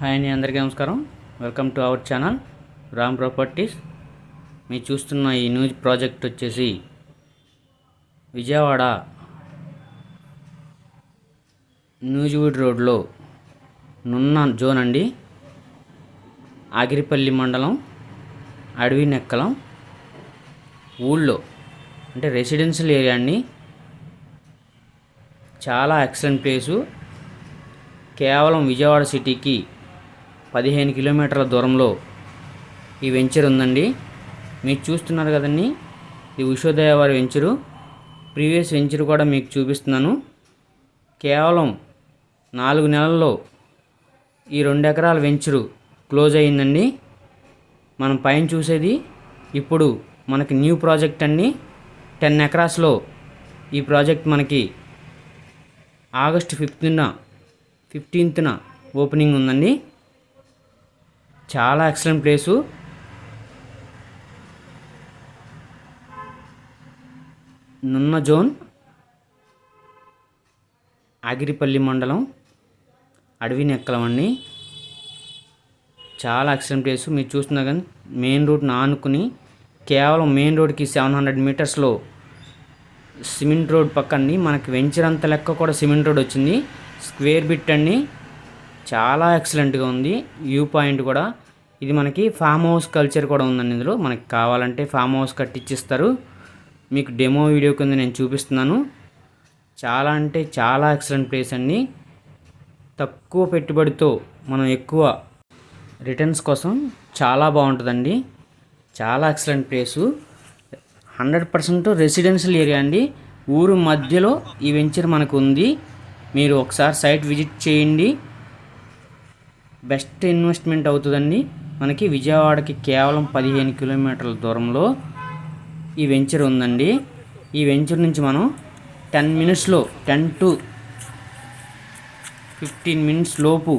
Hi అండి, అందరికీ నమస్కారం. Welcome to our channel Ram properties. మీరు చూస్తున్న ఈ న్యూస్ ప్రాజెక్ట్ వచ్చేసి విజయవాడ న్యూజివీడ్ రోడ్లో నున్న జోన్ అండి. ఆగిరిపల్లి మండలం, అడవినెక్కలం ఊళ్ళో అంటే రెసిడెన్షియల్ ఏరియా అండి. చాలా ఎక్సలెంట్ ప్లేసు. కేవలం విజయవాడ సిటీకి 15 కిలోమీటర్ల దూరంలో ఈ వెంచర్ ఉందండి. మీరు చూస్తున్నారు కదండి, ఈ ఉషోదయ వారి వెంచరు. ప్రీవియస్ వెంచర్ కూడా మీకు చూపిస్తున్నాను. కేవలం 4 నెలల్లో ఈ 2 ఎకరాల వెంచరు క్లోజ్ అయ్యిందండి. మనం పైన చూసేది ఇప్పుడు మనకి న్యూ ప్రాజెక్ట్ అండి. 10 ఎకరాస్లో ఈ ప్రాజెక్ట్ మనకి ఆగస్టు 15న ఓపెనింగ్ ఉందండి. చాలా ఎక్సలెంట్ ప్లేసు. నున్న జోన్, ఆగిరిపల్లి మండలం, అడవినెక్కలం అండి. చాలా ఎక్సలెంట్ ప్లేసు. మీరు చూస్తున్నా కానీ మెయిన్ రోడ్ని ఆనుకుని కేవలం మెయిన్ రోడ్కి 700 మీటర్స్లో సిమెంట్ రోడ్ పక్కని మనకి వెంచర్ అంత లెక్క కూడా సిమెంట్ రోడ్ వచ్చింది. స్క్వేర్ బిట్ అండి. చాలా ఎక్సలెంట్గా ఉంది. వ్యూ పాయింట్ కూడా. ఇది మనకి ఫామ్ హౌస్ కల్చర్ కూడా ఉందండి. ఇందులో మనకి కావాలంటే ఫామ్ హౌస్ కట్టించిస్తారు. మీకు డెమో వీడియో కింద నేను చూపిస్తున్నాను. చాలా అంటే చాలా ఎక్సలెంట్ ప్లేస్ అండి. తక్కువ పెట్టుబడితో మనం ఎక్కువ రిటర్న్స్ కోసం చాలా బాగుంటుందండి. చాలా ఎక్సలెంట్ ప్లేసు. 100% రెసిడెన్షియల్ ఏరియా అండి. ఊరు మధ్యలో ఈ వెంచర్ మనకు ఉంది. మీరు ఒకసారి సైట్ విజిట్ చేయండి. బెస్ట్ ఇన్వెస్ట్మెంట్ అవుతుందండి. మనకి విజయవాడకి కేవలం 15 కిలోమీటర్ల దూరంలో ఈ వెంచర్ ఉందండి. ఈ వెంచర్ నుంచి మనం 10 to 15 మినిట్స్ లోపు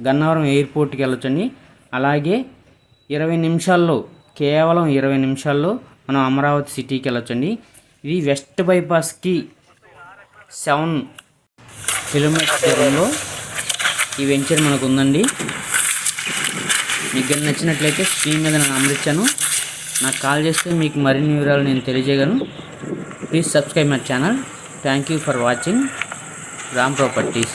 గన్నవరం ఎయిర్పోర్ట్కి వెళ్ళొచ్చండి. అలాగే 20 నిమిషాల్లో, కేవలం 20 నిమిషాల్లో మనం అమరావతి సిటీకి వెళ్ళొచ్చండి. ఇది వెస్ట్ బైపాస్కి 7 కిలోమీటర్ దూరంలో ఈ వెంచర్ మనకు ఉందండి. మీకు నచ్చినట్లయితే స్క్రీన్ మీద నేను నంబర్ ఇచ్చాను. నాకు కాల్ చేస్తే మీకు మరిన్ని వివరాలు నేను తెలియజేయగలను. Please subscribe my channel. Thank you for watching Ram properties.